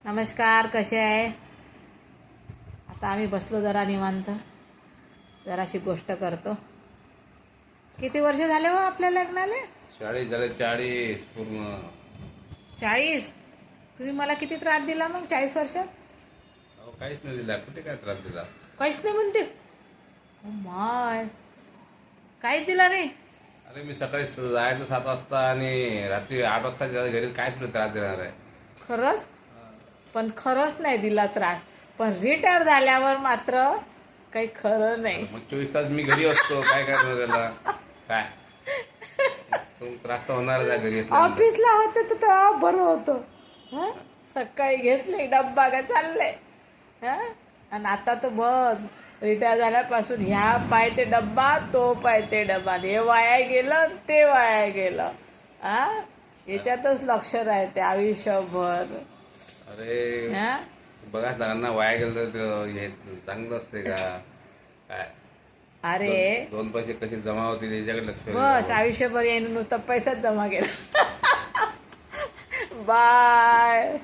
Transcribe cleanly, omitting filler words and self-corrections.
नमस्कार, कसे आहे? आता आम्ही बसलो जरा निवांत, जराशी गोष्ट करतो. किती वर्ष झाले हो आपल्या लग्नाला? 40 झाले, 40 पूर्ण. 40. तुम्ही मला किती त्रास दिला मग 40 वर्षात? अहो, काहीच नाही दिला. कुठे काय त्रास दिला? काहीच नाही म्हणते. ओ माय, काहीच दिला नाही. अरे मी सकाळी जायचं 7 वाजता आणि रात्री 8 वाजता घरी. काय तुला त्रास देणार आहे? खरंच? पण खरंच नाही दिला त्रास. पण रिटायर झाल्यावर मात्र काही खरं नाही. मग 24 तास मी घरी असतो. काय करणार त्याला? काय त्रास तर होणार आहे घरी असल्यानंतर. ऑफिसला होते तर तेव्हा बरं होतं. हं? सकाळी घेतले डब्बा का चालले. हं? आणि आता तर बस रिटायर झाल्यापासून ह्या पाय ते डब्बा, तो पाय ते डब्बा. हे वाया गेलं, ते वाया गेलं. याच्यातच लक्ष राहते आयुष्यभर. अरे हं? बघा, लग्न वाया गेलं तर हे चांगलं असते का? काय अरे दोन पैसे कसे जमा होतील याच्याकडे लक्ष बस द्यावं. आयुष्यभर येणं नुसतं पैसाच जमा केला. बाय.